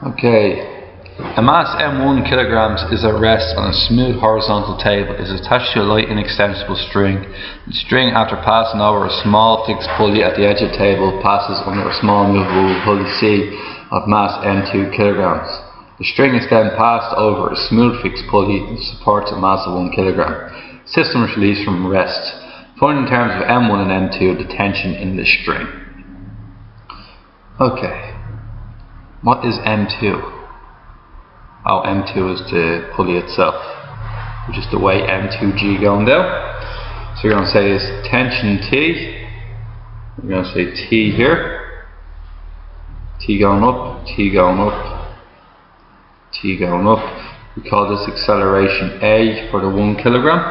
Okay, a mass m1 kilograms is at rest on a smooth horizontal table. It is attached to a light inextensible string. The string, after passing over a small fixed pulley at the edge of the table, passes under a small movable pulley C of mass m2 kilograms. The string is then passed over a smooth fixed pulley that supports a mass of 1 kilogram. System is released from rest. Find in terms of m1 and m2 the tension in the string. Okay. What is M2? Oh, M2 is the pulley itself, which is the weight M2G going down. So we're going to say is tension T. We're going to say T here. T going up, T going up, T going up. We call this acceleration A for the 1 kilogram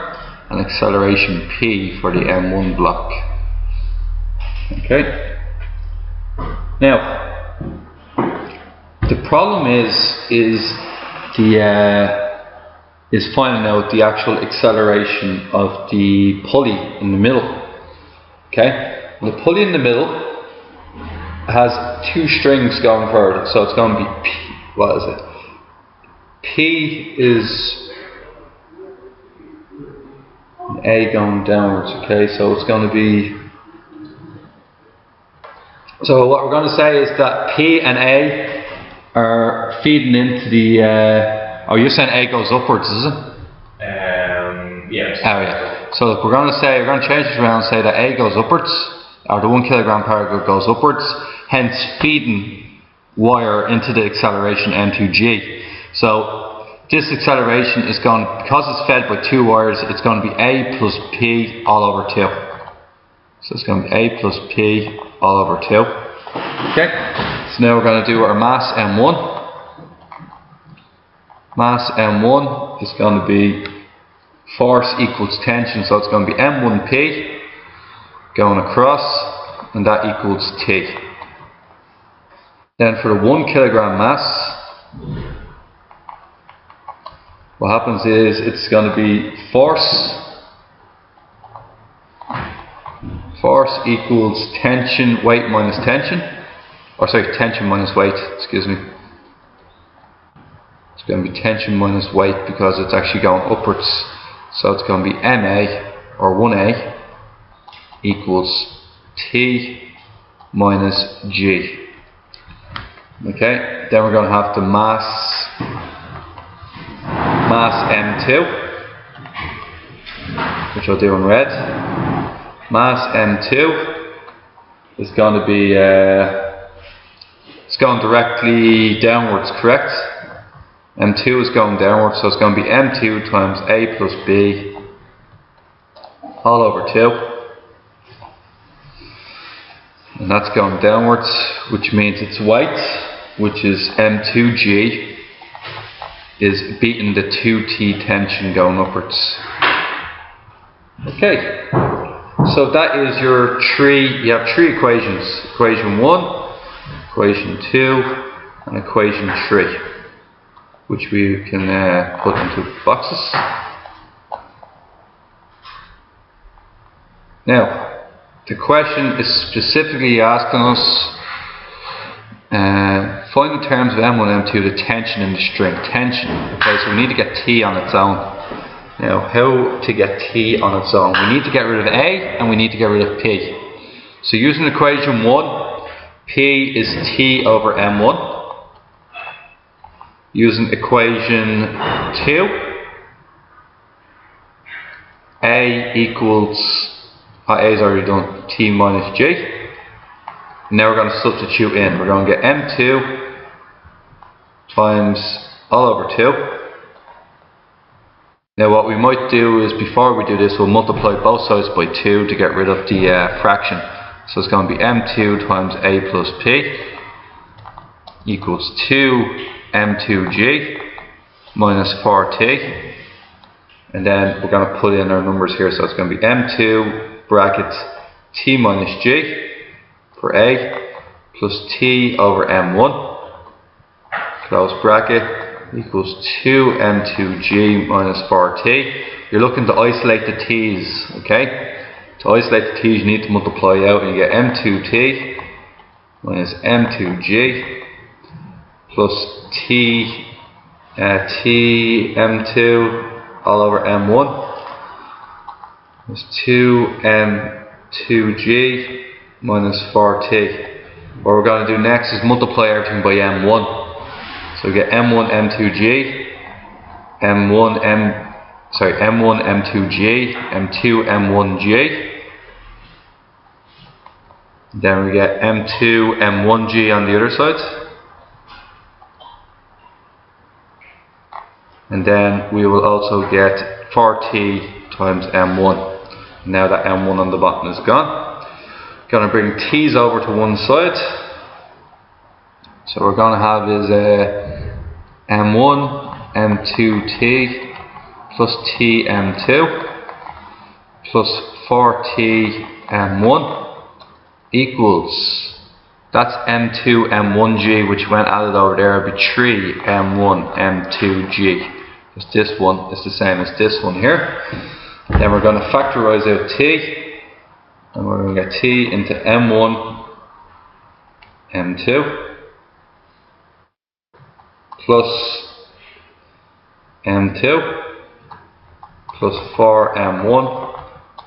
and acceleration P for the M1 block. Okay. Now, the problem is finding out the actual acceleration of the pulley in the middle. Okay, the pulley in the middle has 2 strings going forward, so it's going to be P. What is it? P is A going downwards. Okay, so it's going to be. So what we're going to say is that P and A are feeding into the. Oh, you're saying A goes upwards, is it? Yes. Oh, yeah. So look, we're going to change this around and say that A goes upwards, or the 1 kilogram particle goes upwards, hence feeding wire into the acceleration m2g. So this acceleration is going, because it's fed by 2 wires, it's going to be A plus P all over 2. So it's going to be A plus P all over 2. Okay, so now we're going to do our mass M1. Mass M1 is going to be force equals tension, so it's going to be M1P going across, and that equals T. Then for the 1 kilogram mass, what happens is it's going to be force equals tension, weight minus tension, or sorry, tension minus weight, excuse me. It's going to be tension minus weight because it's actually going upwards. So it's going to be MA, or 1A, equals T minus G. Okay, then we're going to have the mass M2, which I'll do in red. Mass M2 is going to be, it's going directly downwards, correct? M2 is going downwards, so it's going to be M2 times A plus B all over 2. And that's going downwards, which means its weight, which is M2G, is beating the 2T tension going upwards. Okay. So that is your you have 3 equations. Equation 1, equation 2, and equation 3, which we can put into boxes. Now, the question is specifically asking us, find the terms of M1 and M2 the tension in the string. Tension. Okay, so we need to get T on its own. Now, how to get T on its own? We need to get rid of A and we need to get rid of P. So using equation 1, P is T over M1. Using equation 2, A equals, A is already done, T minus G. Now we're going to substitute in. We're going to get M2 times all over 2. Now what we might do is, before we do this, we'll multiply both sides by 2 to get rid of the fraction. So it's going to be M2 times A plus P equals 2 M2G minus 4T. And then we're going to put in our numbers here, so it's going to be M2 brackets T minus G for A plus T over M1 close bracket equals 2 M2G minus 4T. You're looking to isolate the T's, okay? To isolate the T's, you need to multiply out and you get M2T minus M2G plus t m2 all over m1 is 2m2g minus 4t. What we're going to do next is multiply everything by m1. So we get m1 m2g, m1 m2g, m2 m1g. Then we get m2 m1g on the other side. And then we will also get 4t times m1. Now that m1 on the bottom is gone. Going to bring t's over to one side. So we're going to have is m1 m2t plus t m2 plus 4t m1 equals, that's m2 m1g, which when added over there would be 3 m1 m2g. Because this one is the same as this one here. Then we're going to factorize out t, and we're going to get t into m1 m2 plus m2 plus 4m1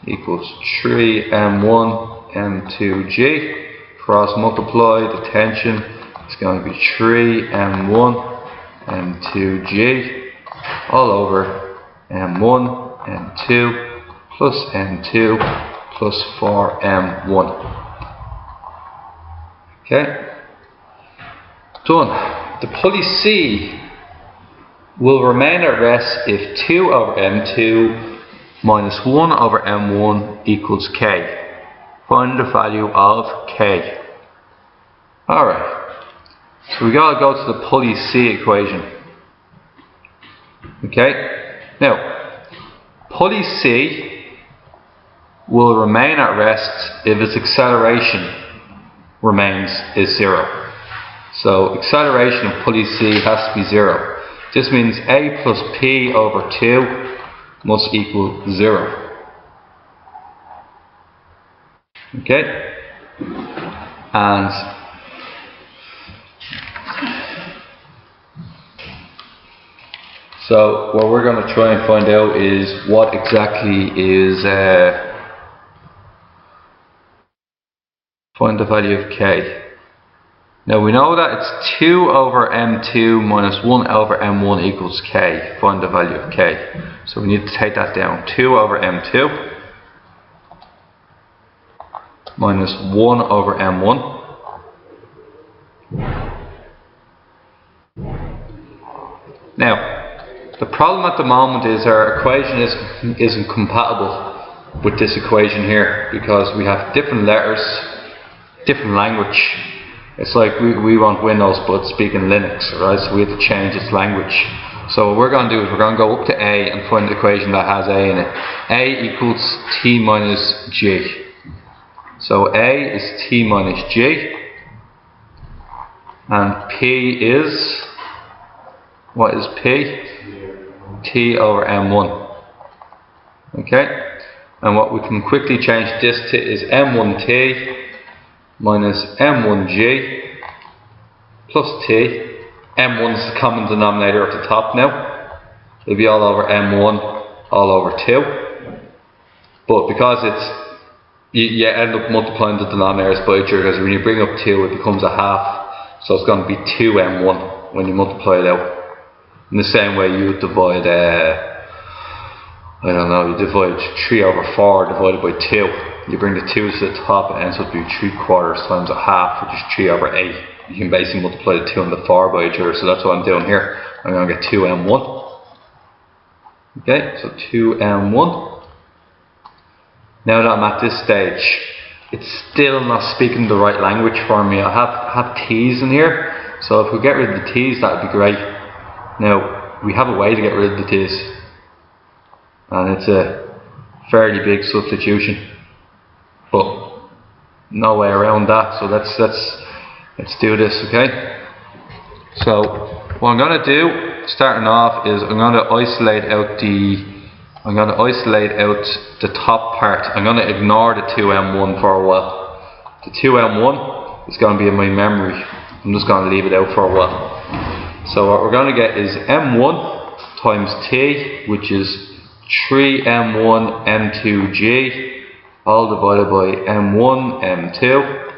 equals 3m1 m2g. Cross multiply the tension, it's going to be 3m1 m2g all over m1 m2 plus m2 plus 4m1. Okay, done. The pulley C will remain at rest if 2 over m2 minus 1 over m1 equals k. Find the value of k. Alright, so we gotta go to the pulley C equation. Okay, now pulley C will remain at rest if its acceleration is 0. So acceleration of pulley C has to be 0. This means a plus p over 2 must equal 0. Okay, and so what we're going to try and find out is what exactly is find the value of k. Now we know that it's 2 over m2 minus 1 over m1 equals k. Find the value of k. So we need to take that down. 2 over m2 minus 1 over m1 now the problem at the moment is our equation isn't compatible with this equation here, because we have different letters, different language. It's like we want Windows but speaking Linux, right? So we have to change its language. So what we're going to do is we're going to go up to A and find an equation that has A in it. A equals t minus g. So A is t minus g, and P is, what is P? T over m1. Okay, and what we can quickly change this to is m1t minus m1g plus t. m1 is the common denominator at the top now. It'll be all over m1 all over 2, but because it's you end up multiplying the denominators by each other, because when you bring up 2 it becomes a half, so it's going to be 2m1 when you multiply it out. In the same way you would divide, I don't know, you divide 3 over 4 divided by 2. You bring the 2's to the top, it ends up being 3/4 times a half, which is 3 over 8. You can basically multiply the 2 and the 4 by each other, so that's what I'm doing here. I'm going to get 2m1. Okay, so 2m1. Now that I'm at this stage, it's still not speaking the right language for me. I have t's in here, so if we get rid of the t's, that would be great. Now, we have a way to get rid of the t's, and it's a fairly big substitution, but no way around that. So let's do this, okay? So what I'm going to do, starting off, is I'm going to isolate out the top part. I'm going to ignore the 2m1 for a while. The 2m1 is going to be in my memory. I'm just going to leave it out for a while. So what we're going to get is m1 times t, which is 3m1 m2g, all divided by m1 m2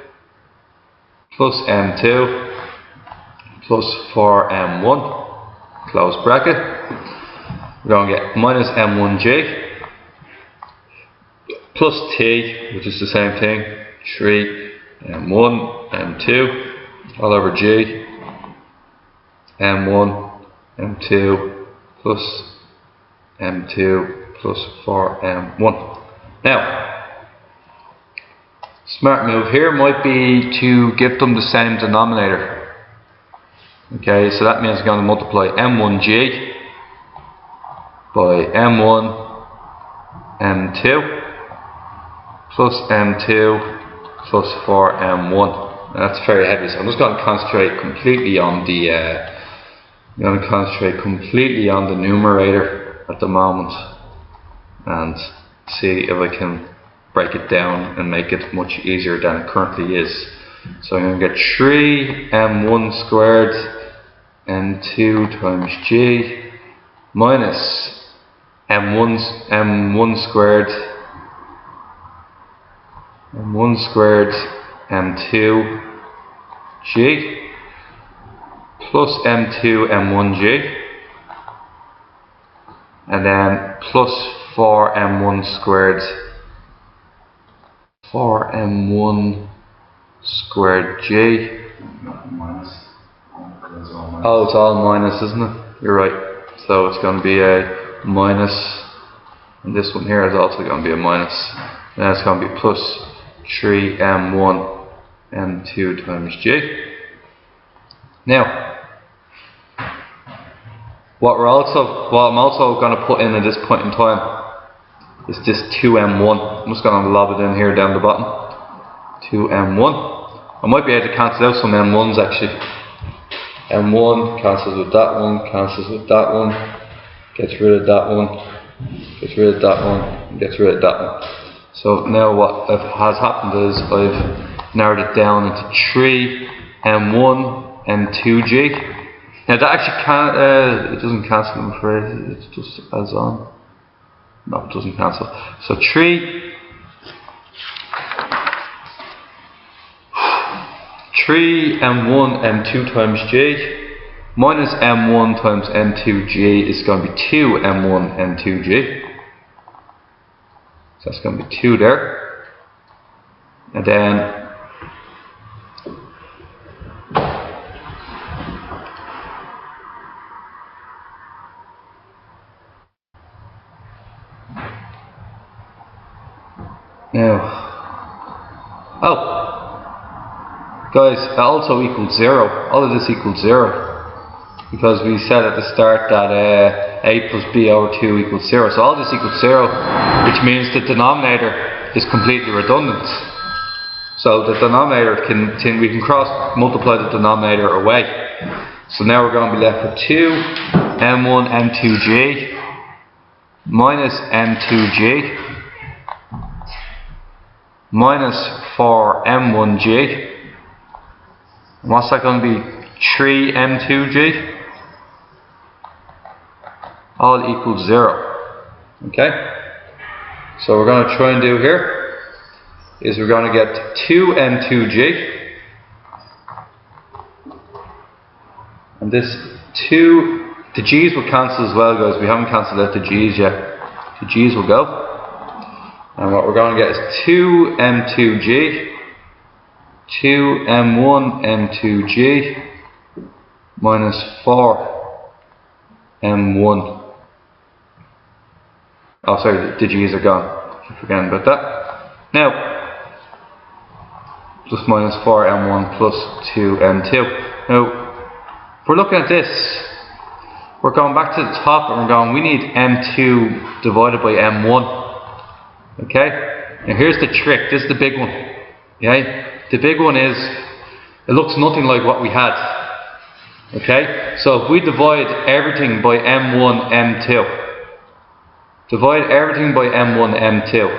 plus m2 plus 4m1, close bracket. We're going to get minus m1g plus t, which is the same thing, 3m1 m2 all over g, m1 m2 plus m2 plus 4m1. Now, smart move here might be to give them the same denominator. Okay, so that means I'm going to multiply m1g by m1 m2 plus m2 plus 4m1. That's very heavy, so I'm just going to concentrate completely on the numerator at the moment and see if I can break it down and make it much easier than it currently is. So I'm going to get 3m1 squared m2 times g minus m1 squared m2 g plus m2 m1g, and then plus 4m1 squared g. Oh, it's all minus, isn't it? You're right. So it's going to be a minus, and this one here is also going to be a minus. And that's going to be plus 3m1 m2 times g. Now, what I'm also going to put in at this point in time is this 2m1. I'm just going to lob it in here down the bottom. 2m1. I might be able to cancel out some m1s actually. m1 cancels with that one, cancels with that one, gets rid of that one, gets rid of that one, gets rid of that one. So now what has happened is I've narrowed it down into 3m1 m2g. Now that actually it doesn't cancel, I'm afraid, it just adds on. No, it doesn't cancel. So 3m1 m2 times g minus m1 times m2g is going to be 2m1 m2g. So that's going to be 2 there. And then guys, that also equals 0. All of this equals 0 because we said at the start that a plus b over 2 equals 0. So all this equals 0, which means the denominator is completely redundant. So the denominator we can cross multiply the denominator away. So now we're going to be left with 2m1 m2g minus m2g minus 4m1g. And what's that going to be? 3m2g. All equals 0. Okay? So what we're going to try and do here is we're going to get 2m2g. And this 2, the g's will cancel as well, guys. We haven't cancelled out the g's yet. The g's will go. And what we're going to get is 2m2g, 2m1 m2g minus 4m1. Oh, sorry, the g's are gone. Keep forgetting about that. Now, plus minus 4m1 plus 2m2. Now, if we're looking at this, we're going back to the top and we're going, we need m2 divided by m1. Okay, now here's the trick, this is the big one. Okay, the big one is, it looks nothing like what we had. Okay, so if we divide everything by m1, m2, divide everything by m1, m2,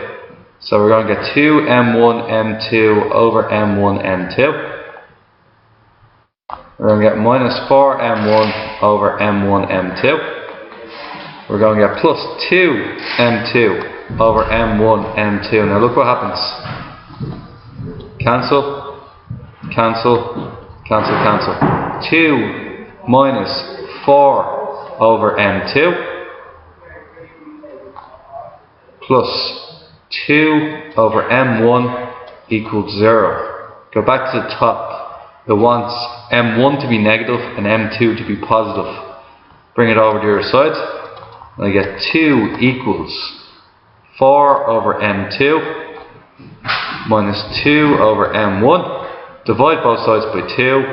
so we're going to get 2m1, m2 over m1, m2. We're going to get minus 4m1 over m1 m2. We're going to get plus 2m2 over m1 m2. Now look what happens. Cancel, cancel, cancel, cancel. 2 minus 4 over m2 plus 2 over m1 equals 0. Go back to the top. It wants m1 to be negative and m2 to be positive. Bring it over to the other side. And I get 2 equals 4 over m2 minus 2 over m1. Divide both sides by 2.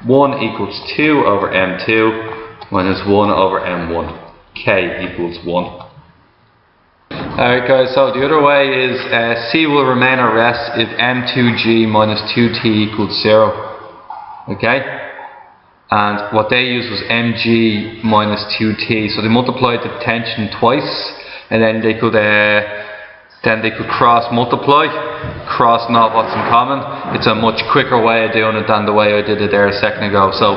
1 equals 2 over m2 minus 1 over m1. K equals 1. Alright guys, so the other way is C will remain at rest if m2g minus 2t equals 0. Okay? And what they used was mg minus 2t, so they multiplied the tension twice, and then they could cross multiply, cross not what's in common. It's a much quicker way of doing it than the way I did it there a second ago. So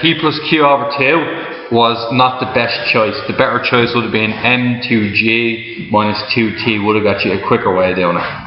p plus q over 2 was not the best choice. The better choice would have been m2g minus 2t, would have got you a quicker way of doing it.